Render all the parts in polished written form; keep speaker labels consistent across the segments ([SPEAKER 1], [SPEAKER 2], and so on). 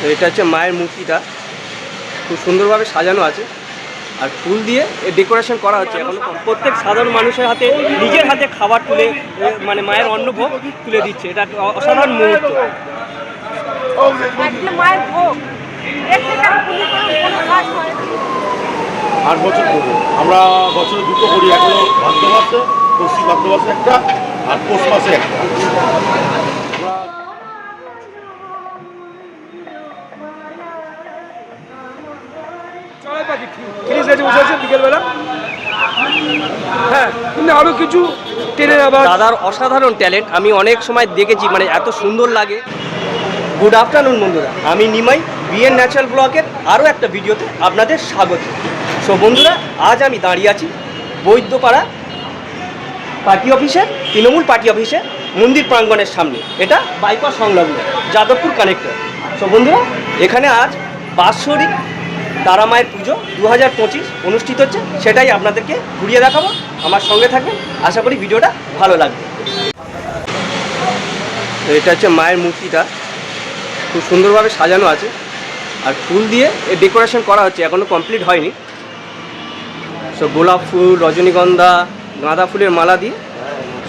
[SPEAKER 1] তো এটা হচ্ছে মায়ের মূর্তিটা, খুব সুন্দরভাবে সাজানো আছে আর ফুল দিয়ে ডেকোরেশন করা হচ্ছে। এখন প্রত্যেক সাধারণ মানুষের হাতে নিজের হাতে খাবার তুলে মানে মায়ের অন্নভোগ তুলে দিচ্ছে। এটা অসাধারণ মুহূর্ত।
[SPEAKER 2] মায়ের ভোগ
[SPEAKER 3] 8 বছর করবো আমরা, বছরে দুটো করি, এখনো ভাদ্র মাসে, পশ্চিম ভাদ্র মাসে একটা আর পৌষ মাসে একটা।
[SPEAKER 4] বিকেলবেলা হ্যাঁ, কিন্তু আরো কিছু ট্রেনের আবার
[SPEAKER 1] দাদার অসাধারণ ট্যালেন্ট আমি অনেক সময় দেখেছি, মানে এত সুন্দর লাগে। গুড আফটারনুন বন্ধুরা, আমি নিমাই বিএন ন্যাচারাল ব্লগের আরও একটা ভিডিওতে আপনাদের স্বাগত। সো বন্ধুরা, আজ আমি দাঁড়িয়ে আছি বৈদ্যপাড়া পার্টি অফিসের, তৃণমূল পার্টি অফিসের মন্দির প্রাঙ্গণের সামনে। এটা বাইপাস সংলগ্ন যাদবপুর কানেক্টর। সো বন্ধুরা, এখানে আজ বাৎসরিক তারা মায়ের পুজো 2025 অনুষ্ঠিত হচ্ছে, সেটাই আপনাদেরকে ঘুরিয়ে দেখাবো। আমার সঙ্গে থাকবেন, আশা করি ভিডিওটা ভালো লাগবে। এটা হচ্ছে মায়ের মূর্তিটা, খুব সুন্দরভাবে সাজানো আছে আর ফুল দিয়ে ডেকোরেশন করা হচ্ছে, এখনও কমপ্লিট হয়নি। সব গোলাপ ফুল, রজনীগন্ধা, গাঁদা ফুলের মালা দিয়ে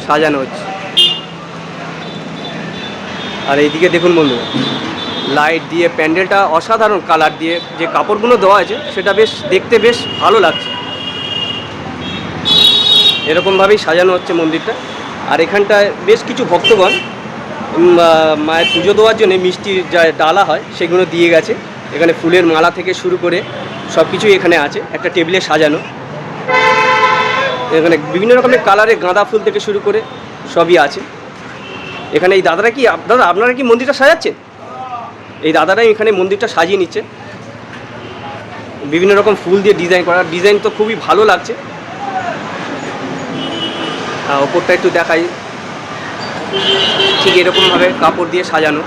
[SPEAKER 1] সাজানো হচ্ছে। আর এইদিকে দেখুন বন্ধুরা, লাইট দিয়ে প্যান্ডেলটা অসাধারণ কালার দিয়ে যে কাপড়গুলো দেওয়া আছে সেটা বেশ দেখতে বেশ ভালো লাগছে। এরকমভাবেই সাজানো হচ্ছে মন্দিরটা। আর এখানটায় বেশ কিছু ভক্তগণ মায়ের পুজো দেওয়ার জন্য মিষ্টির যা ডালা হয় সেগুলো দিয়ে গেছে। এখানে ফুলের মালা থেকে শুরু করে সব কিছুই এখানে আছে, একটা টেবিলে সাজানো। এখানে বিভিন্ন রকমের কালারের গাঁদা ফুল থেকে শুরু করে সবই আছে এখানে। এই দাদারা কি দাদা আপনারা কি মন্দিরটা সাজাচ্ছেন? এই দাদারাই এখানে মন্দিরটা সাজিয়ে নিচ্ছে, বিভিন্ন রকম ফুল দিয়ে ডিজাইন করা। ডিজাইন তো খুবই ভালো লাগছে। ওপরটা একটু দেখাই, ঠিক এরকমভাবে কাপড় দিয়ে সাজানো।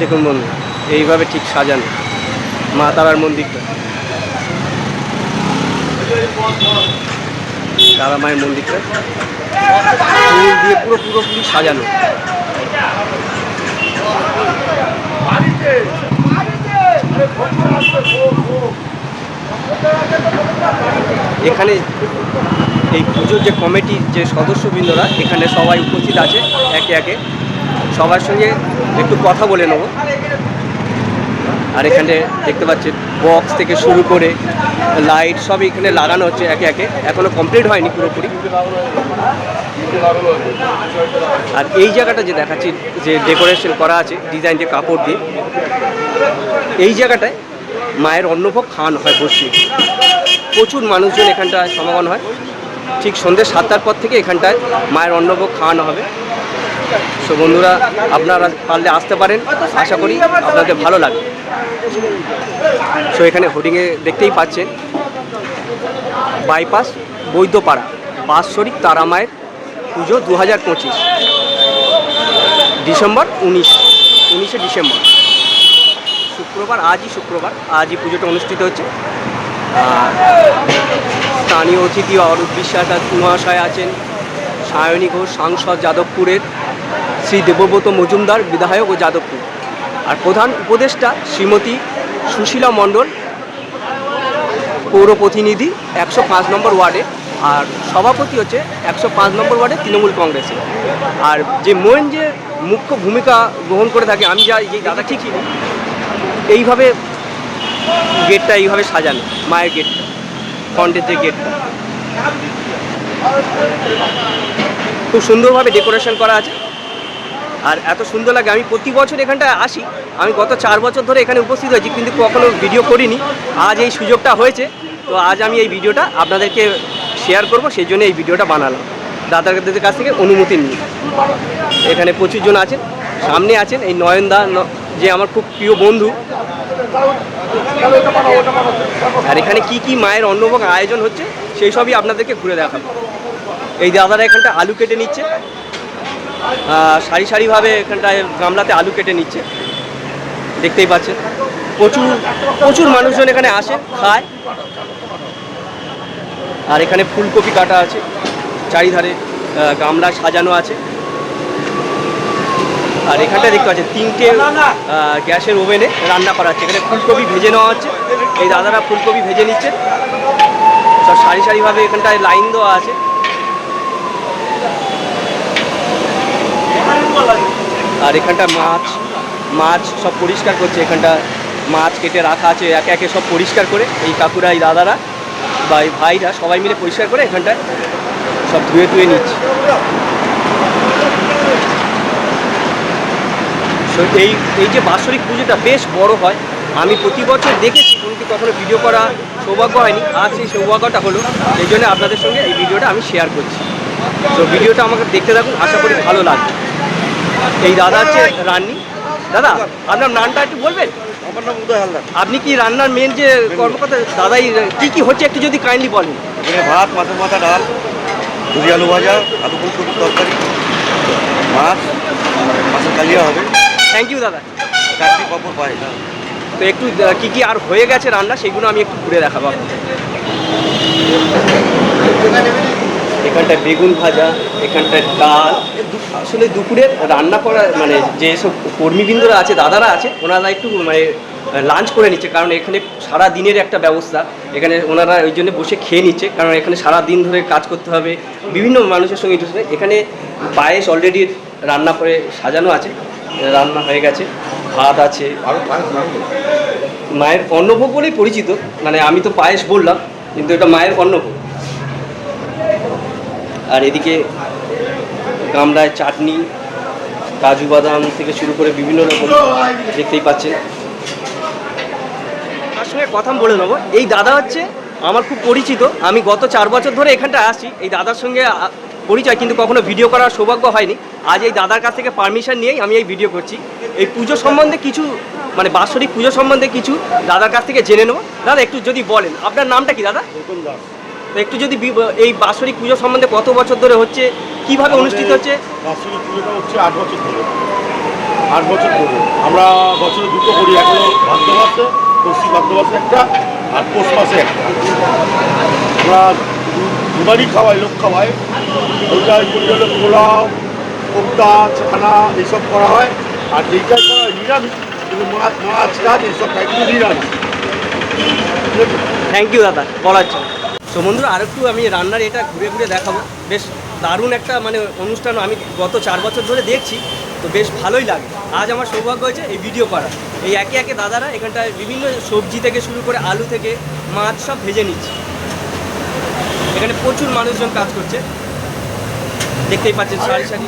[SPEAKER 1] দেখুন বন্ধু, এইভাবে ঠিক সাজানো মা তারার মন্দিরটা, তারা মায়ের মন্দিরটা ফুল দিয়ে পুরোপুরি সাজানো। এখানে এই পুজোর যে কমিটির যে সদস্যবৃন্দরা এখানে সবাই উপস্থিত আছে, একে একে সবার সঙ্গে একটু কথা বলে নেব। আর এখানে দেখতে পাচ্ছেন বক্স থেকে শুরু করে লাইট সব এখানে লাগানো হচ্ছে একে একে, এখনো কমপ্লিট হয়নি পুরোপুরি। আর এই জায়গাটা যে দেখাচ্ছি যে ডেকোরেশন করা আছে ডিজাইন দিয়ে কাপড় দিয়ে, এই জায়গাটায় মায়ের অন্নভোগ খাওয়ানো হয় বসিয়ে। প্রচুর মানুষজন এখানটায় সমাগম হয়। ঠিক সন্ধ্যে 7টার পর থেকে এখানটায় মায়ের অন্নভোগ খাওয়ানো হবে। সো বন্ধুরা, আপনারা পারলে আসতে পারেন, আশা করি আপনাদের ভালো লাগবে। সো এখানে হোর্ডিংয়ে দেখতেই পাচ্ছেন বাইপাস বৈদ্যপাড়া বাৎসরিক তারা মায়ের পুজো 2025 ডিসেম্বর 19শে ডিসেম্বর, শুক্রবার। আজই পুজোটা অনুষ্ঠিত হচ্ছে। আর স্থানীয় অতিথি অরূপ বিশ্বাস মহাশয় আছেন, সায়নী ঘোষ সাংসদ যাদবপুরের, শ্রী দেবব্রত মজুমদার বিধায়ক ও যাদবপুর, আর প্রধান উপদেষ্টা শ্রীমতী সুশীলা মণ্ডল পৌর প্রতিনিধি 105 নম্বর ওয়ার্ডে, আর সভাপতি হচ্ছে 105 নম্বর ওয়ার্ডে তৃণমূল কংগ্রেসে। আর যে মুখ্য ভূমিকা গ্রহণ করে থাকে, আমি যেই দাদা ঠিক এইভাবে গেটটা এইভাবে সাজানো, মায়ের গেটটা, ফ্রন্টের যে গেটটা খুব সুন্দরভাবে ডেকোরেশন করা আছে। আর এত সুন্দর লাগে, আমি প্রতি বছর এখানটায় আসি। আমি গত 4 বছর ধরে এখানে উপস্থিত হয়েছি, কিন্তু কখনো ভিডিও করিনি। আজ এই সুযোগটা হয়েছে, তো আজ আমি এই ভিডিওটা আপনাদেরকে শেয়ার করব, সেই জন্য এই ভিডিওটা বানালাম দাদাদের কাছ থেকে অনুমতি নিয়ে। এখানে প্রচুর জন আছেন, সামনে আছেন এই নয়নদা, যে আমার খুব প্রিয় বন্ধু। আর এখানে কি মায়ের অন্নভোগ আয়োজন হচ্ছে সেই সবই আপনাদেরকে ঘুরে দেখাবো। এই দাদারা এখানটা আলু কেটে নিচ্ছে, সারি সারিভাবে এখানটায় গামলাতে আলু কেটে নিচ্ছে। দেখতেই পাচ্ছেন প্রচুর প্রচুর মানুষজন এখানে আসে খায়। আর এখানে ফুলকপি কাটা আছে, চারিধারে গামলা সাজানো আছে। আর এখানটা দেখতে পাচ্ছেন 3টে গ্যাসের ওভেনে রান্না করা হচ্ছে। এখানে ফুলকপি ভেজে নেওয়া হচ্ছে, এই দাদারা ফুলকপি ভেজে নিচ্ছে। সব সারি সারিভাবে এখানটায় লাইন দেওয়া আছে। আর এখানটা মাছ সব পরিষ্কার করছে। এখানটা মাছ কেটে রাখা আছে, একে একে সব পরিষ্কার করে এই কাকুরা, এই দাদারা বা এই ভাইরা সবাই মিলে পরিষ্কার করে এখানটায় সব ধুয়ে নিচ্ছে। তো এই যে বাৎসরিক পুজোটা বেশ বড় হয়, আমি প্রতি বছর দেখেছি কিন্তু কখনো ভিডিও করা সৌভাগ্য হয়নি। আজ সেই সৌভাগ্যটা হলো, এই জন্য আপনাদের সঙ্গে এই ভিডিওটা আমি শেয়ার করছি। তো ভিডিওটা আমাকে দেখতে থাকুন, আশা করি ভালো লাগবে। এই দাদা হচ্ছে রান্নি। দাদা আপনার নামটা একটু বলবেন?
[SPEAKER 3] আমার নাম উদয় হালদার।
[SPEAKER 1] আপনি কি রান্নার মেন যে কর্মকর্তা? দাদাই কি হচ্ছে একটু যদি কাইন্ডলি বলেন।
[SPEAKER 3] এখানে ভাত, মাছের মাথা, ডাল, দুধি আলু ভাজা, আলু ফুলকপির তরকারি, মাছ, মাছের কালিয়া হবে।
[SPEAKER 1] থ্যাংক ইউ দাদা।
[SPEAKER 3] চারটি পাপড় পাই।
[SPEAKER 1] তো একটু কি আর হয়ে গেছে রান্না, সেগুলো আমি একটু ঘুরে দেখাবো। এখানটায় বেগুন ভাজা, এখানটায় ডাল। আসলে দুপুরের রান্না করা মানে যেসব কর্মীবৃন্দরা আছে, দাদারা আছে, ওনারা একটু মানে লাঞ্চ করে নিচ্ছে, কারণ এখানে সারা দিনের একটা ব্যবস্থা। এখানে ওনারা ওই জন্য বসে খেয়ে নিচ্ছে, কারণ এখানে সারা দিন ধরে কাজ করতে হবে, বিভিন্ন মানুষের সঙ্গে ইন্টারেস্ট। এখানে পায়েস অলরেডি রান্না করে সাজানো আছে, রান্না হয়ে গেছে। ভাত আছে, মায়ের অন্নভোগ বলেই পরিচিত, মানে আমি তো পায়েস বললাম কিন্তু এটা মায়ের অন্নভোগ। আর এদিকে গামলায় চাটনি, কাজু বাদাম থেকে শুরু করে বিভিন্ন রকম দেখতেই পাচ্ছেন। তার সঙ্গে কথা বলে নেবো। এই দাদা হচ্ছে আমার খুব পরিচিত, আমি গত 4 বছর ধরে এখানটা আসি। এই দাদার সঙ্গে পরিচয়, কিন্তু কখনো ভিডিও করার সৌভাগ্য হয়নি। আজ এই দাদার কাছ থেকে পারমিশন নিয়েই আমি এই ভিডিও করছি। এই পুজো সম্বন্ধে কিছু মানে বাৎসরিক পুজো সম্বন্ধে কিছু দাদার কাছ থেকে জেনে নেবো। দাদা একটু যদি বলেন আপনার নামটা কি দাদা?
[SPEAKER 3] গৌতম দাস।
[SPEAKER 1] তো একটু যদি এই বাৎসরিক পুজো সম্বন্ধে কত বছর ধরে হচ্ছে, কিভাবে অনুষ্ঠিত হচ্ছে?
[SPEAKER 3] বাৎসরিক পুজোটা হচ্ছে 8 বছর ধরে। 8 বছর ধরে আমরা বছরে দুটো করি, এক হলো ভাদ্র মাসে, পশ্চিম ভাদ্র মাসে একটা, আর পৌষ মাসে একটা। আমরা দুবারই খাওয়াই, লোক খাওয়াই। ওইটা হলো পোলাও, কোপ্তা, ছানা এইসব করা হয়। আর এইটাই করা হয় নিরামিষ, কিন্তু মাছ টাছ এইসব খাই, কিন্তু নিরামিষ।
[SPEAKER 1] থ্যাংক ইউ দাদা বলার জন্য। তো বন্ধুরা আরেকটু আমি রান্নার এটা ঘুরে ঘুরে দেখাবো। বেশ দারুণ একটা মানে অনুষ্ঠান আমি গত 4 বছর ধরে দেখছি, তো বেশ ভালোই লাগে। আজ আমার সৌভাগ্য হয়েছে এই ভিডিও করা। এই একে একে দাদারা এখানটায় বিভিন্ন সবজি থেকে শুরু করে আলু থেকে মাছ সব ভেজে নিচ্ছে। এখানে প্রচুর মানুষজন কাজ করছে, দেখতেই পাচ্ছেন সারি সারি।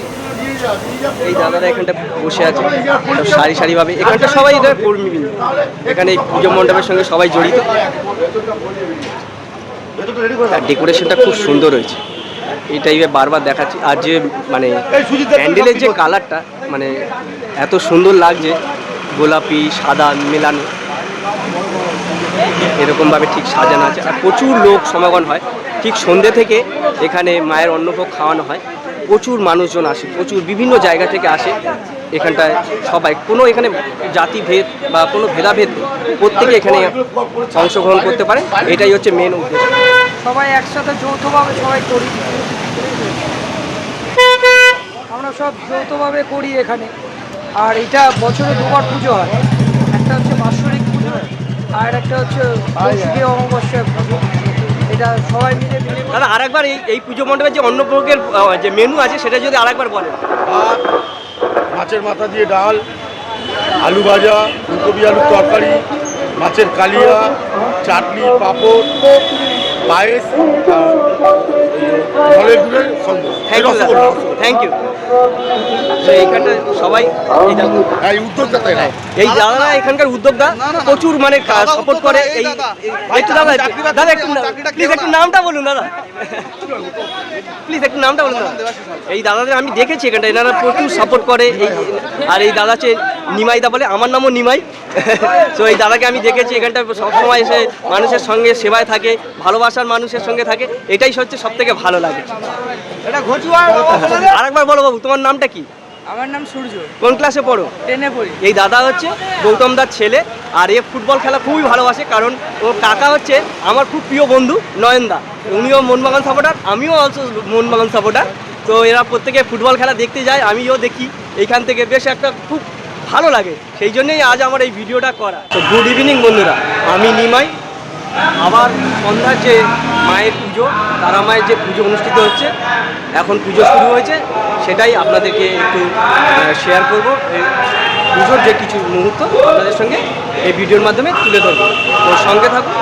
[SPEAKER 1] এই দাদারা এখানটা বসে আছে সব সারি সারিভাবে। এখানটা সবাই এদের কর্মীবৃন্দ, এখানে এই পুজো মণ্ডপের সঙ্গে সবাই জড়িত। আর ডেকোরেশনটা খুব সুন্দর হয়েছে, এই টাইপের বারবার দেখাচ্ছি। আর যে মানে প্যান্ডেলের যে কালারটা মানে এত সুন্দর লাগছে, গোলাপি সাদা মেলানো, এরকমভাবে ঠিক সাজানো আছে। আর প্রচুর লোক সমাগম হয়, ঠিক সন্ধ্যে থেকে এখানে মায়ের অন্নভোগ খাওয়ানো হয়। প্রচুর মানুষজন আসে, প্রচুর বিভিন্ন জায়গা থেকে আসে এখানটায়। সবাই কোনো এখানে জাতিভেদ বা কোনো ভেদাভেদ নেই, প্রত্যেকে এখানে অংশগ্রহণ করতে পারে। এটাই হচ্ছে মেন উদ্দেশ্য।
[SPEAKER 2] সবাই একসাথে যৌথভাবে সবাই করি, আমরা সব যৌথভাবে করি এখানে। আর এটা বছরে 2বার পুজো হয়, একটা হচ্ছে বাৎসরিক পুজো আর একটা হচ্ছে কৌশিকী অমাবস্যার পুজো। এটা সবাই মিলে
[SPEAKER 1] দাদা আরেকবার এই পুজো মণ্ডপের যে অন্নভোগের যে মেনু আছে সেটা যদি আরেকবার বলেন।
[SPEAKER 3] ভাত, মাছের মাথা দিয়ে ডাল, আলু ভাজা, ফুলকপি আলুর তরকারি, মাছের কালিয়া, চাটনি, পাঁপড়, পায়েস, ফলের গুড়ের সন্দেশ।
[SPEAKER 1] থ্যাংক ইউ দাদা, থ্যাংক ইউ। তো এইখানটা সবাই
[SPEAKER 3] এই উদ্যোগটা তাই না?
[SPEAKER 1] এই দাদারা এখানকার উদ্যোক্তা প্রচুর মানে সাপোর্ট করে। এই একটু দাদা দাদা একটু প্লিজ একটু নামটা বলুন দাদা, প্লিজ একটু নামটা বলুন দাদা। এই দাদাদের আমি দেখেছি এখানটা, এনারা প্রচুর সাপোর্ট করে। এই আর এই দাদা হচ্ছে নিমাইদা বলে, আমার নামও নিমাই। তো এই দাদাকে আমি দেখেছি এখানটা সবসময় এসে মানুষের সঙ্গে সেবায় থাকে, ভালোবাসার মানুষের সঙ্গে থাকে, এটাই হচ্ছে সব থেকে ভালো লাগে। আরেকবার বলো বাবু, তোমার নামটা কি?
[SPEAKER 2] আমার নাম সূর্য,
[SPEAKER 1] কোন ক্লাসে পড়ো?
[SPEAKER 2] 10-এ পড়ি।
[SPEAKER 1] এই দাদা হচ্ছে গৌতম দার ছেলে, আর এ ফুটবল খেলা খুবই ভালোবাসে, কারণ ও কাকা হচ্ছে আমার খুব প্রিয় বন্ধু নয়নদা, উনিও মোহনবাগান সাপোর্টার, আমিও অলসো মোহনবাগান সাপোর্টার। তো এরা প্রত্যেকে ফুটবল খেলা দেখতে যায়, আমিও দেখি এইখান থেকে, বেশ একটা খুব ভালো লাগে, সেই জন্যই আজ আমার এই ভিডিওটা করা। তো গুড ইভিনিং বন্ধুরা, আমি নিমাই। আবার সন্ধ্যার যে মায়ের পুজো, তারা মায়ের যে পুজো অনুষ্ঠিত হচ্ছে, এখন পুজো শুরু হয়েছে, সেটাই আপনাদেরকে একটু শেয়ার করব। এই পুজোর যে কিছু মুহূর্ত আপনাদের সঙ্গে এই ভিডিওর মাধ্যমে তুলে ধরবো, তো সঙ্গে থাকুন।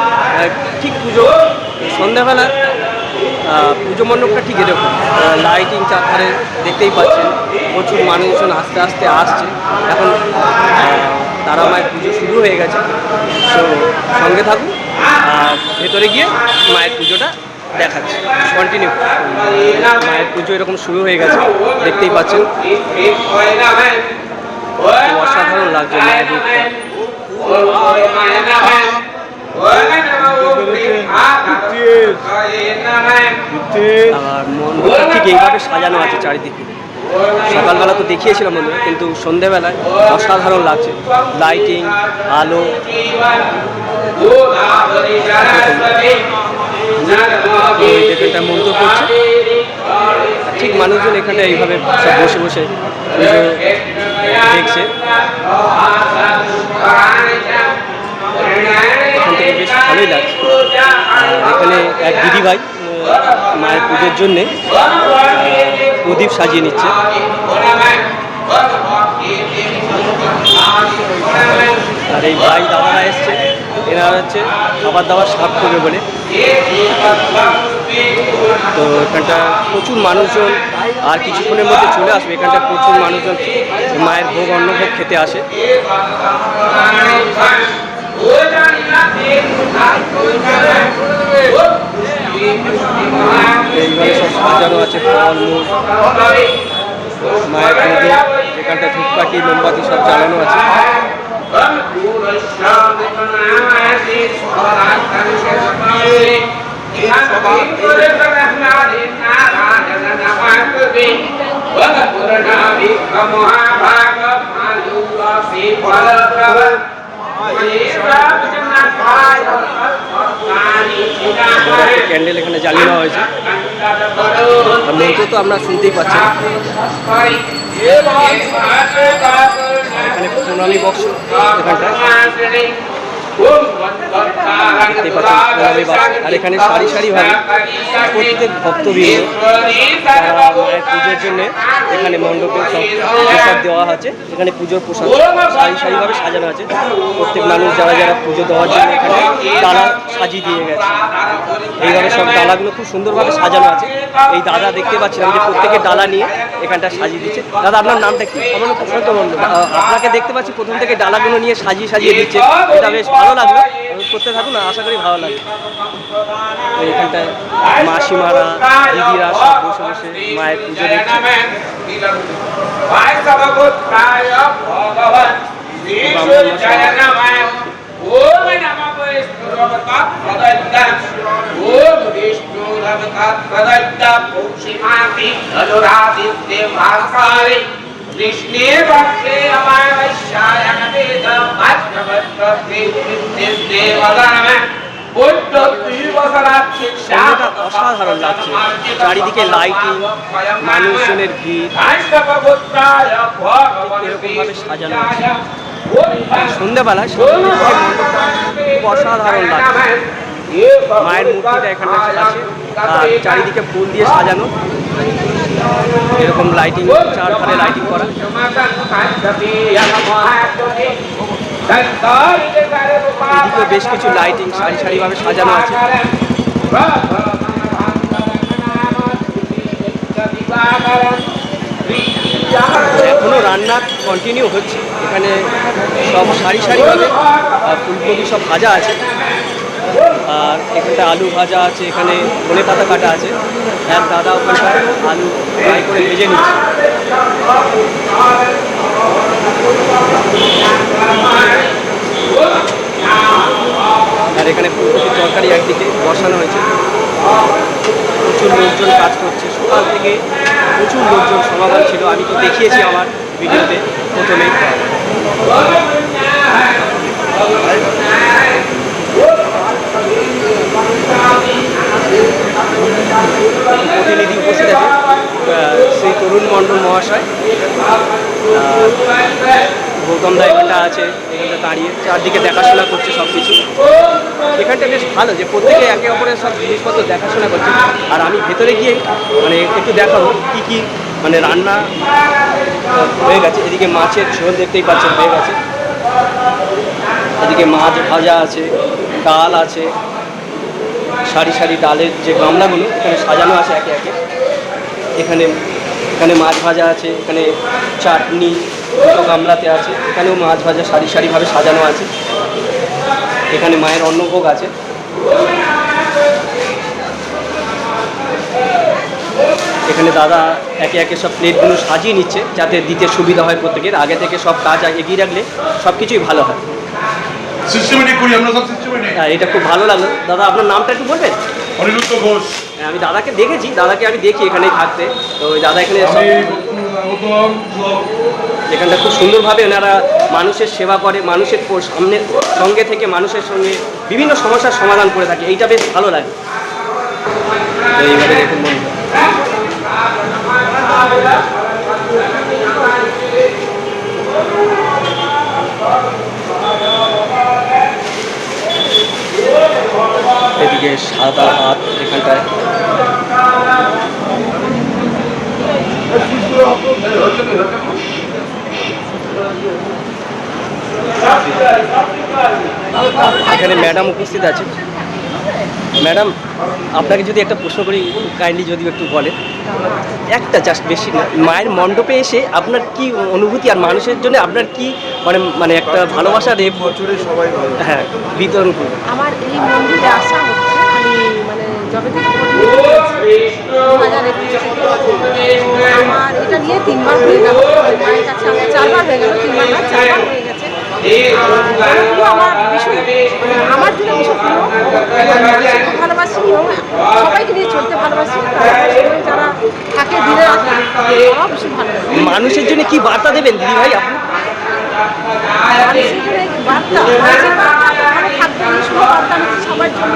[SPEAKER 1] ঠিক পুজো সন্ধ্যাবেলা পুজো মণ্ডপটা ঠিক এরকম, লাইটিং চারধারে দেখতেই পাচ্ছেন, প্রচুর মানুষজন আস্তে আস্তে আসছে। এখন তারা মায়ের পুজো শুরু হয়ে গেছে, তো সঙ্গে থাকুন, আর ভেতরে গিয়ে মায়ের পুজোটা দেখাচ্ছি, কন্টিনিউ। মায়ের পুজো এরকম শুরু হয়ে গেছে, দেখতেই পাচ্ছেন, অসাধারণ লাগছে মায়ের রূপটা। আর মন্দিরটা ঠিক এইভাবে সাজানো আছে চারিদিকে। সকালবেলা তো দেখিয়েছিলাম বন্ধুরা, কিন্তু সন্ধেবেলায় অসাধারণ লাগছে, লাইটিং, আলো। এখানটা মন্ত্র করছে, ঠিক মানুষজন এখানে এইভাবে সব বসে বসে পুজো দেখছে। এখান থেকে বেশ ভালোই লাগছে। আর এখানে এক দিদিভাই মায়ের পুজোর জন্যে প্রদীপ সাজিয়ে নিচ্ছে। আর এই ভাই দাদারা এসছে, এনারা হচ্ছে খাবার দাবার সার্ভ করবে বলে। তো এখানটা প্রচুর মানুষজন, আর কিছুক্ষণের মধ্যে চলে আসবে। এখানটা প্রচুর মানুষজন মায়ের ভোগ অন্নভোগ খেতে আসে। এইভাবে সব সাজানো আছে, ফলমূল, মায়ের পুজো। এখানটা ধূপকাঠি, মোমবাতি সব জ্বালানো আছে। ক্যান্ডেল এখানে জ্বালিয়ে নেওয়া হয়েছে। মন্ত্র তো আপনারা শুনতেই পাচ্ছেন। এখানে প্রণালী বক্স, এখানটায় দেখতে পাচ্ছেন প্রণালী বক্স। আর এখানে সারি সারিভাবে প্রত্যেক ভক্তবৃন্দ মায়ের পুজোর জন্য এখানে মণ্ডপে সব প্রসাদ দেওয়া আছে। এখানে পুজোর প্রসাদ সারি সারিভাবে সাজানো আছে। প্রত্যেক মানুষ যারা যারা পুজো দেওয়ার জন্য এখানে ডালা সাজিয়ে দিয়ে গেছে। এইভাবে সব ডালাগুলো খুব সুন্দরভাবে সাজানো আছে। এই দাদা দেখতে পাচ্ছিলাম যে প্রত্যেকের ডালা নিয়ে এখানটা সাজিয়ে দিচ্ছে। দাদা, আপনার নামটা কি? আমার নাম প্রশান্ত মণ্ডল। আপনাকে দেখতে পাচ্ছি প্রথম থেকে ডালাগুলো নিয়ে সাজিয়ে সাজিয়ে দিচ্ছে, এটা বেশ ভালো লাগলো। করতে থাকুন, আশা করি ভালো লাগবে। এখানটায় মাসিমারা, দিদিরা সব বসে বসে মায়ের পুজো দেখছে। অসাধারণ লাগছে, চারিদিকে লাইটিং, মানুষজনের ভিড়, এরকম ভাবে সাজানো আছে। সন্ধ্যাবেলায় খুব অসাধারণ লাগছে। মায়ের মূর্তিটা এখানটা আছে, আর চারিদিকে ফুল দিয়ে সাজানো, এরকম লাইটিং, চারধারে লাইটিং করা। এদিকে বেশ কিছু লাইটিং সারি সারিভাবে সাজানো আছে। এখনো রান্না কন্টিনিউ হচ্ছে। এখানে সব সারি সারিভাবে ফুলকপি সব ভাজা আছে, আর এখানটা আলু ভাজা আছে, এখানে ধনে পাতা কাটা আছে। এক দাদা ওখানটায় আলু ফ্রাই করে ভেজে নিচ্ছে। আর এখানে ফুলকপির তরকারি একদিকে বসানো হয়েছে। প্রচুর লোকজন কাজ করছে, সকাল থেকে প্রচুর লোকজন সমাগম ছিল। আমি তো দেখিয়েছি আমার ভিডিওতে প্রথমেই। প্রতিনিধি উপস্থিত আছে শ্রী তরুণ মণ্ডল মহাশয়, গৌতম দা এখানটা আছে, এখানটা দাঁড়িয়ে চারদিকে দেখাশোনা করছে সব কিছু। এখানটা বেশ ভালো যে প্রত্যেকে একে অপরের সব জিনিসপত্র দেখাশোনা করছে। আর আমি ভেতরে গিয়ে মানে একটু দেখাবো কী কী মানে রান্না হয়ে গেছে। এদিকে মাছের ঝোল দেখতেই পাচ্ছেন হয়ে গেছে, এদিকে মাছ ভাজা আছে, ডাল আছে, সারি সারি ডালের যে গামলাগুলো এখানে সাজানো আছে একে একে। এখানে এখানে মাছ ভাজা আছে, এখানে চাটনি দুটো গামলাতে আছে, এখানেও মাছ ভাজা সারি সারিভাবে সাজানো আছে। এখানে মায়ের অন্নভোগ আছে। এখানে দাদা একে একে সব প্লেটগুলো সাজিয়ে নিচ্ছে যাতে দিতে সুবিধা হয় প্রত্যেকের। আগে থেকে সব কাজ এগিয়ে রাখলে সব কিছুই ভালো হয়। হ্যাঁ, এটা খুব ভালো লাগলো। দাদা আপনার নামটা একটু বলবেন?
[SPEAKER 3] অনিরুদ্ধ ঘোষ।
[SPEAKER 1] আমি দাদাকে দেখেছি, দাদাকে আমি দেখি এখানেই থাকতে। তো ওই দাদা এখানে এখানটা খুব সুন্দরভাবে ওনারা মানুষের সেবা করে, মানুষের সঙ্গে থেকে মানুষের সঙ্গে বিভিন্ন সমস্যার সমাধান করে থাকে। এইটা বেশ ভালো লাগে। তো এইভাবে দেখুন বন্ধুরা, এদিকে সাদা ভাত এখানটায়। এখানে ম্যাডাম উপস্থিত আছে। ম্যাডাম, আপনাকে যদি একটা প্রশ্ন করি, কাইন্ডলি যদি একটু বলেন, একটা জাস্ট বেশি না, মায়ের মণ্ডপে এসে আপনার কি অনুভূতি আর মানুষের জন্য আপনার কি মানে একটা ভালোবাসা রে
[SPEAKER 3] বছরে সবাই ভালো।
[SPEAKER 1] হ্যাঁ বিতরণ করুন।
[SPEAKER 5] আমার এই মন্দিরে আসা হচ্ছে আমি মানে যবে থেকে 2021 আমার এটা নিয়ে 3 বার হয়ে গেল। মায়ের কাছে আমার 4 বার হয়ে গেল, 3 বার না 4 বার হয়ে গেছে। আমার ভীষণ আমার জন্য ভীষণ প্রিয়, খুব ভালোবাসি এবং সবাইকে নিয়ে চলতে ভালোবাসি। যারা থাকে দিনে রাতে তারাও ভীষণ ভালোবাসি।
[SPEAKER 1] মানুষের জন্য কি বার্তা দেবেন দিদি ভাই আপনি?
[SPEAKER 5] মানুষের জন্য বার্তা ভালো থাকবে, এই শুভ বার্তা আমি সবার জন্য।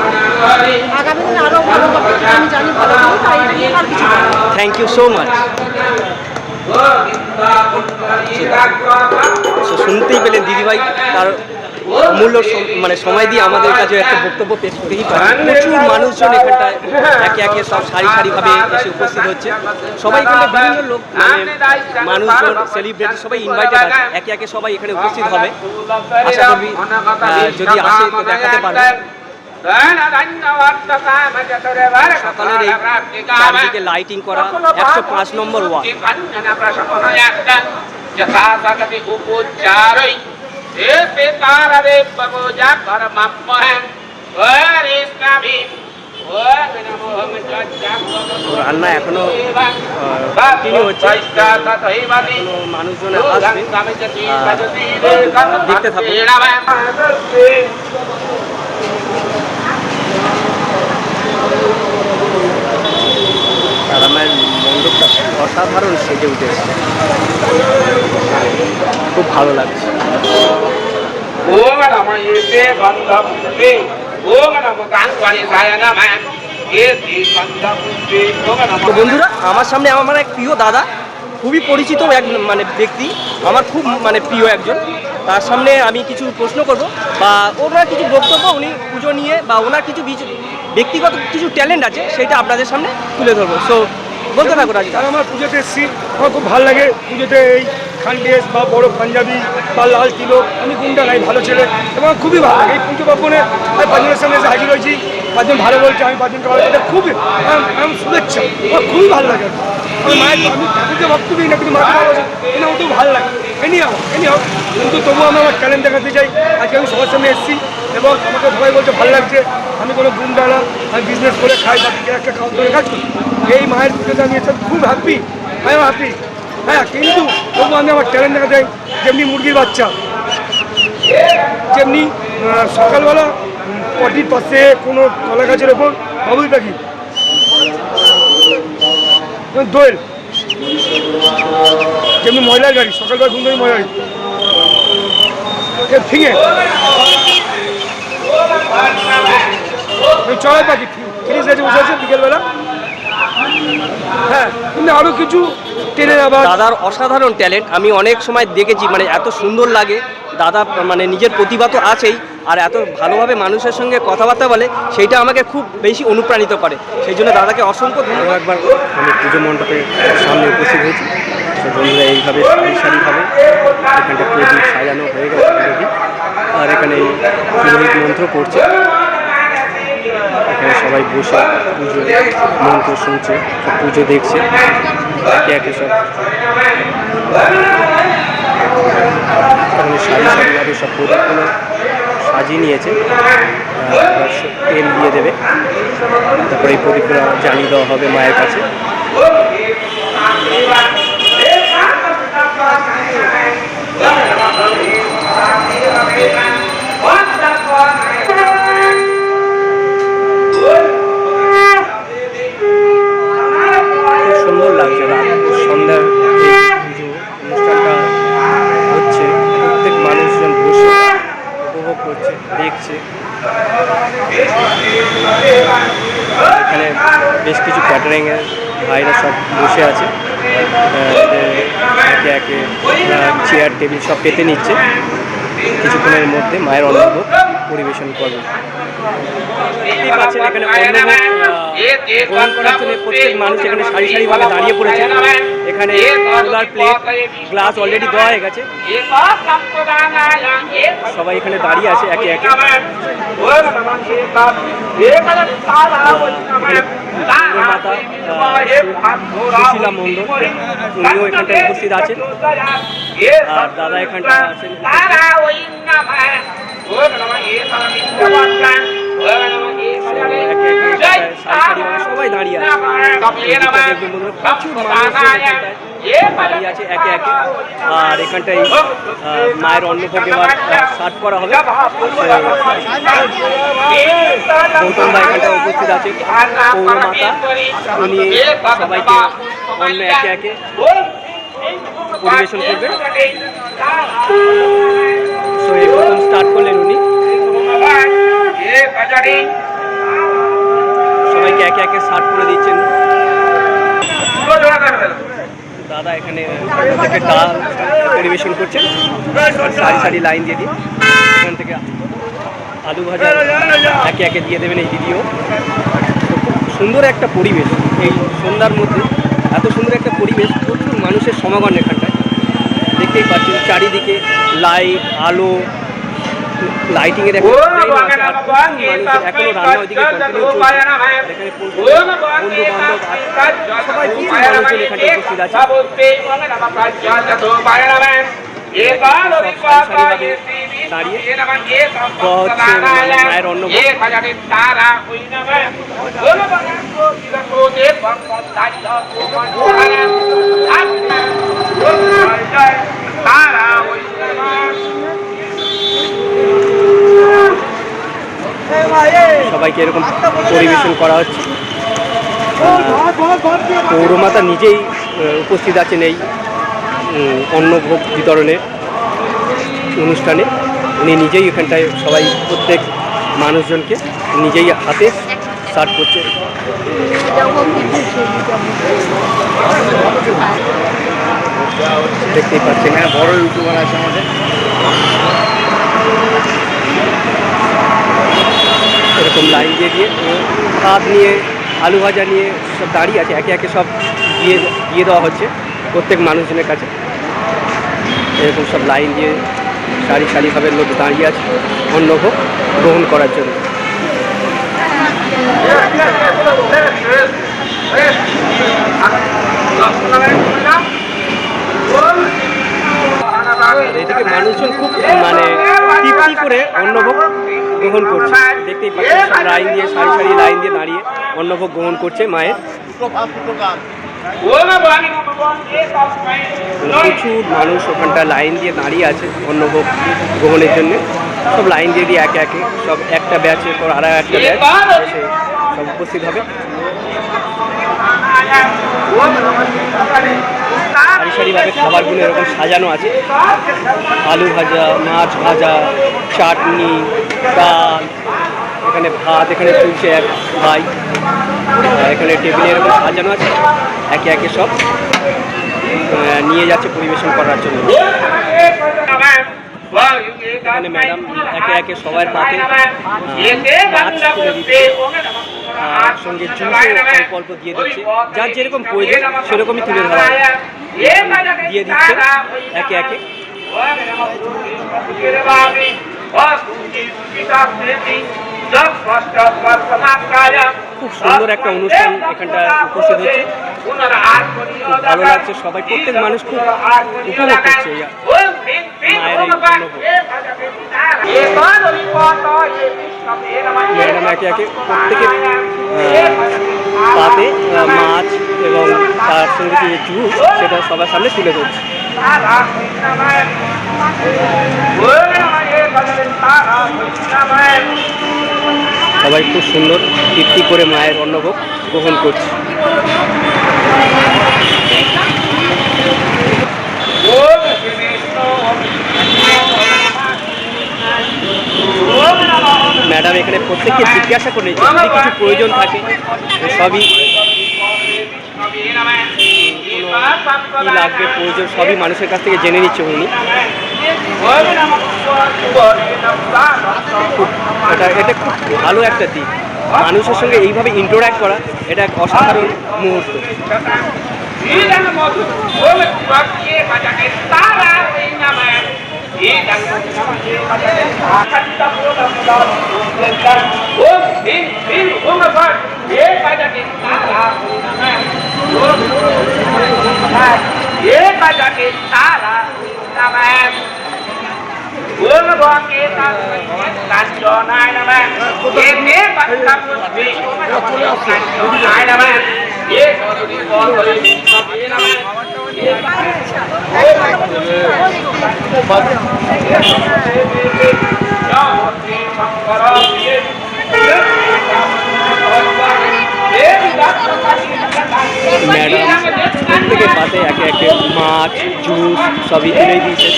[SPEAKER 5] আগামী দিনে আরও ভালো হবে আমি জানি, ভালো হবে, তাই এটা নিয়ে আর কিছু বলবো না।
[SPEAKER 1] Thank you so much. শুনতেই পেলেন দিদিভাই তার অমূল্য মানে সময় দিয়ে আমাদের কাছে একটা বক্তব্য পেশ করতেই পারে। প্রচুর মানুষজন এখানটায় একে একে সব সারি সারিভাবে এসে উপস্থিত হচ্ছে। সবাই এখানে বিভিন্ন লোক মানে মানুষজন সেলিব্রিটি সবাই ইনভাইটেড আছে, একে একে সবাই এখানে উপস্থিত হবে। আশা করবি যদি আসে তো দেখাতে পারবে। সকালের এই চারিদিকে লাইটিং করা 105 নম্বর ওয়ার্ড। রান্না এখনো কন্টিনিউ হচ্ছে, এখনো মানুষজন আসবে, দেখতে থাকুন। রান্নার মণ্ডপটা অসাধারণ সেজে উঠেছে, খুব ভালো লাগছে। তো বন্ধুরা, আমার সামনে আমার এক প্রিয় দাদা, খুবই পরিচিত এক মানে ব্যক্তি, আমার খুব মানে প্রিয় একজন। তার সামনে আমি কিছু প্রশ্ন করব বা ওনার কিছু বক্তব্য, উনি পুজো নিয়ে বা ওনার কিছু ব্যক্তিগত কিছু ট্যালেন্ট আছে সেটা আপনাদের সামনে তুলে ধরবো। সো বলতে থাকুন। আজকে
[SPEAKER 4] আমার পুজোতে এসেছি, আমার খুব ভালো লাগে পুজোতে এই খানড্রেস বা বড় পাঞ্জাবি বা লাল তিলক, আমি কোনটা নাই ভালো ছেলে এবং খুবই ভালো লাগে এই পুজো পার্বণে। আমি 5 জনের সামনে এসে হাজির হয়েছি, 5 জন ভালো বলছে, আমি 5 জনকে ভালো, এটা খুবই আমার শুভেচ্ছা, আমার খুবই ভালো লাগে। আমি মায়ের আমি ঠাকুরকে ভক্ত দিই না, কিন্তু মাকে ভালোবাসি, এটা আমার খুব ভালো লাগে। এনি হোক কিন্তু তবুও আমি আমার ট্যালেন্ট দেখাতে চাই। আজকে আমি সবার সামনে এসেছি এবং আমাকে সবাই বলছে ভালো লাগছে। আমি কোনো গুন্ডা না, আমি বিজনেস করে খাই, বাকিকে একটা কাজ করে কাজ করি। এই মায়ের পুজোতে আমি এসব খুব হ্যাপি, আমি হ্যাপি। হ্যাঁ, কিন্তু তবু আমি আমার ট্যালেন্ট দেখা যায়। যেমনি মুরগির বাচ্চা, যেমনি সকালবেলা পটির পাশে কোনো কলা গাছের ওপর বাবুই পাখি, দোয়েল, যেমনি ময়লার গাড়ি, সকালবেলা ঘুম থেকে ময়লার গাড়ি ঠিক আছে চড়াই পাখি ফিনিশ গেছে বসে আছে বিকেলবেলা। হ্যাঁ কিন্তু আরও কিছু ট্রেনের আবার
[SPEAKER 1] দাদার অসাধারণ ট্যালেন্ট আমি অনেক সময় দেখেছি, মানে এত সুন্দর লাগে। দাদা মানে নিজের প্রতিভা তো আছেই, আর এত ভালোভাবে মানুষের সঙ্গে কথাবার্তা বলে, সেইটা আমাকে খুব বেশি অনুপ্রাণিত করে। সেই জন্য দাদাকে অসংখ্য ধন্যবাদ। একবার আমি পুজো মণ্ডপের সামনে উপস্থিত হয়েছি। তো বন্ধুরা এইভাবে সারি সারিভাবে এখানটা প্রদীপ সাজানো হয়ে গেছে অলরেডি, আর এখানে পুরোহিত মন্ত্র করছে। এখানে সবাই বসে পুজো মন্ত্র শুনছে, পুজো দেখছে একে একে সব। এখানে সারি সারিভাবে সব প্রদীপগুলো সাজিয়ে নিয়েছে, তেল দিয়ে দেবে, তারপরে এই প্রদীপগুলো জ্বালিয়ে দেওয়া হবে মায়ের কাছে। সুন্দর লাগছে সন্ধ্যার পুজো অনুষ্ঠানটা হচ্ছে, প্রত্যেক মানুষজন বসে উপভোগ করছে, দেখছে। এখানে বেশ কিছু ক্যাটারিংয়ের ভাইরা সব বসে আছে, একে একে চেয়ার টেবিল সব পেতে নিচ্ছে। কিছুক্ষণের মধ্যে মায়ের অন্নভোগ পরিবেশন করবে। দেখতেই পাচ্ছেন এখানে অন্নভোগ গ্রহণ করার জন্য প্রত্যেক মানুষ এখানে সারি সারিভাবে দাঁড়িয়ে পড়েছে। এখানে সোলার প্লেট গ্লাস অলরেডি দেওয়া হয়ে গেছে, সবাই এখানে দাঁড়িয়ে আছে একে একে। মাতা সুশীলা মন্ডল উনিও এখানটায় উপস্থিত আছেন, আর দাদা এখানটা আছেন। সবাই দাঁড়িয়ে আছে, প্রচুর মানুষ দাঁড়িয়ে আছে একে একে। আর এখানটায় মায়ের অন্নভোগ এবার স্টার্ট করা হবে। গৌতম দা এখানটায় উপস্থিত আছে, পৌরমাতা, উনি সবাইকে অন্ন একে একে পরিবেশন করবে। তো এই প্রথম স্টার্ট করলেন উনি, সবাইকে একে একে সার্ভ করে দিচ্ছেন। দাদা এখানে থেকে ডাল পরিবেশন করছেন সারি সারি লাইন দিয়ে দিয়ে। এখান থেকে আলু ভাজা একে একে দিয়ে দেবেন এই দিদিও। খুব সুন্দর একটা পরিবেশ এই সন্ধ্যার মধ্যে, এত সুন্দর একটা পরিবেশ, প্রচুর মানুষের সমাগম এখানটায়। দেখতেই পাচ্ছেন চারিদিকে লাইট আলো, লাইটিংয়ের একটা এখনো রান্না ওইদিকে কন্টিনিউ চলছে। এখানে বন্ধু বান্ধব সবাই প্রচুর মানুষজন এখানে উপস্থিত আছে। দাঁড়িয়ে মায়ের অন্নভোগ। সবাইকে এরকম পরিবেশন করা হচ্ছে। পৌরমাতা নিজেই উপস্থিত আছেন এই অন্নভোগ বিতরণের অনুষ্ঠানে। উনি নিজেই এখানটায় সবাই প্রত্যেক মানুষজনকে নিজেই হাতে সার্ভ করছে। দেখতেই পাচ্ছেন, হ্যাঁ বড় ইউটিউবার আছে আমাদের। এরকম লাইন দিয়ে দিয়ে ভাত নিয়ে আলু ভাজা নিয়ে সব দাঁড়িয়ে আছে, একে একে সব দিয়ে দেওয়া হচ্ছে প্রত্যেক মানুষজনের কাছে। এরকম সব লাইন দিয়ে সারি সারিভাবে লোক দাঁড়িয়ে আছে অন্নভোগ গ্রহণ করার জন্য। এদিকে মানুষজন খুব মানে তৃপ্তি করে অন্নভোগ গ্রহণ করছে। দেখতেই পাচ্ছেন সব লাইন দিয়ে সারি সারি লাইন দিয়ে দাঁড়িয়ে অন্নভোগ গ্রহণ করছে মায়ের। প্রচুর মানুষ ওখানটা লাইন দিয়ে দাঁড়িয়ে আছে অন্নভোগ গ্রহণের জন্য। সব লাইন দিয়ে দিয়ে একে একে সব একটা ব্যাচের পর আর একটা ব্যাচ এসে সব উপস্থিত হবে। সারি সারিভাবে খাবারগুলো এরকম সাজানো আছে, আলু ভাজা, মাছ ভাজা, চাটনি, ডাল, এখানে ভাত, এখানে তুলছে এক ভাই, আর এখানে টেবিলে এরকম সাজানো আছে, একে একে সব নিয়ে যাচ্ছে পরিবেশন করার জন্য। এখানে ম্যাডাম একে একে সবার পাতে মাছ তুলে দিচ্ছে, আর সঙ্গে জুসও অল্প অল্প দিয়ে দিচ্ছে, যার যেরকম প্রয়োজন সেরকমই তুলে ধরা দিয়ে দিচ্ছে একে একে। খুব সুন্দর একটা অনুষ্ঠান এখানটা উপস্থিত হচ্ছে, খুব ভালো লাগছে, সবাই প্রত্যেক মানুষ খুব উপভোগ করছে মায়ের এই ম্যাডাম একে একে প্রত্যেকে পাতে মাছ এবং তার সঙ্গে যে জুস সেটা সবার সামনে তুলে ধরছে। সবাই খুব সুন্দর তৃপ্তি করে মায়ের অন্নভোগ গ্রহণ করছে। ম্যাডাম এখানে প্রত্যেককে জিজ্ঞাসা করে নিচ্ছে যদি কিছু প্রয়োজন থাকে সবই, কী লাগবে প্রয়োজন সবই মানুষের কাছ থেকে জেনে নিচ্ছে উনি। এটা খুব ভালো একটা দিক, মানুষের সঙ্গে এইভাবে ইন্টারঅ্যাক্ট করা এটা এক অসাধারণ মুহূর্ত। ম্যাডাম প্রত্যেকের পাতে একে একে মাছ জুস সবই তুলে দিয়েছে।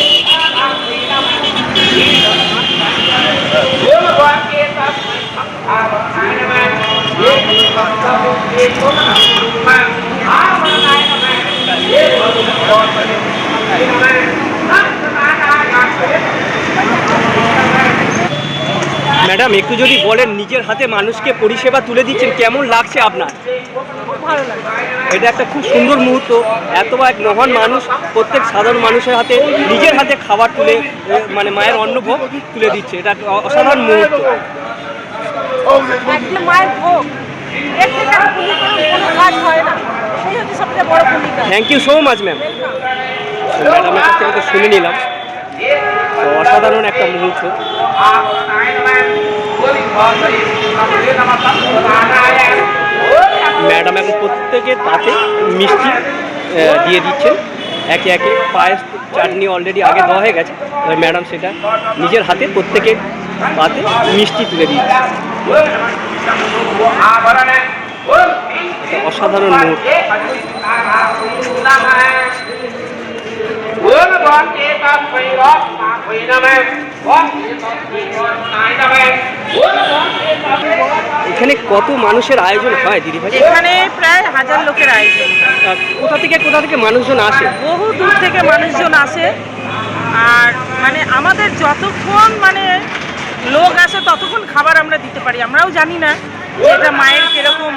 [SPEAKER 1] ম্যাডাম একটু যদি বলেন নিজের হাতে মানুষকে পরিষেবা তুলে দিচ্ছেন, কেমন লাগছে আপনার?
[SPEAKER 5] ভালো লাগে।
[SPEAKER 1] এটা একটা খুব সুন্দর মুহূর্ত, এত এক মহান মানুষ প্রত্যেক সাধারণ মানুষের হাতে নিজের হাতে খাবার তুলে মানে মায়ের অন্নভোগ তুলে দিচ্ছে, এটা অসাধারণ মুহূর্ত।
[SPEAKER 5] একদিন মায়ের ভোগ এর থেকে আর কোনো কাজ হয় না, সেই হচ্ছে সবচেয়ে বড় ভূমিকা।
[SPEAKER 1] Thank you so much ma'am. ম্যাডামের কাছ থেকে তো শুনে নিলাম, তো অসাধারণ একটা মুহূর্ত। ম্যাডাম এখন প্রত্যেকের পাতে মিষ্টি দিয়ে দিচ্ছেন একে একে, পায়েস চাটনি অলরেডি আগে দেওয়া হয়ে গেছে, ম্যাডাম সেটা নিজের হাতে প্রত্যেকের পাতে মিষ্টি তুলে দিচ্ছে। অসাধারণ মুহূর্ত। এখানে কত মানুষের আয়োজন হয় দিদি ভাই?
[SPEAKER 5] এখানে প্রায় 1000 লোকের আয়োজন।
[SPEAKER 1] কোথা থেকে মানুষজন আসে?
[SPEAKER 5] বহু দূর থেকে মানুষজন আসে, আর মানে আমাদের যতক্ষণ মানে লোক আসে ততক্ষণ খাবার আমরা দিতে পারি, আমরাও জানি না এটা মায়ের কিরকম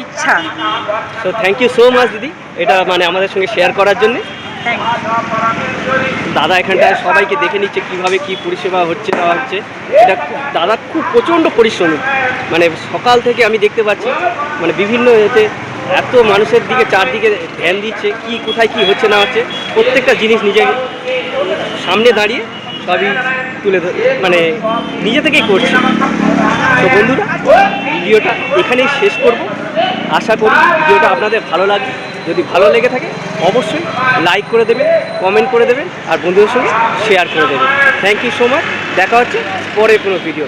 [SPEAKER 5] ইচ্ছা।
[SPEAKER 1] তো থ্যাংক ইউ সো মাচ দিদি, এটা মানে আমাদের সঙ্গে শেয়ার করার জন্য। দাদা এখানটায় সবাইকে দেখে নিচ্ছে কীভাবে কী পরিষেবা হচ্ছে দেওয়া হচ্ছে, এটা দাদা খুব প্রচণ্ড পরিশ্রমী, মানে সকাল থেকে আমি দেখতে পাচ্ছি মানে বিভিন্ন এতে এত মানুষের দিকে চারদিকে ধ্যান দিচ্ছে, কি কোথায় কি হচ্ছে না হচ্ছে প্রত্যেকটা জিনিস নিজে সামনে দাঁড়িয়ে সবই তুলে মানে নিজে থেকেই করছে। তো বন্ধুরা ভিডিওটা এখানেই শেষ করব, আশা করি ভিডিওটা আপনাদের ভালো লাগে। যদি ভালো লেগে থাকে অবশ্যই লাইক করে দেবেন, কমেন্ট করে দেবেন আর বন্ধুদের সঙ্গে শেয়ার করে দেবেন। থ্যাংক ইউ সো মাচ, দেখা হচ্ছে পরের কোনো ভিডিও।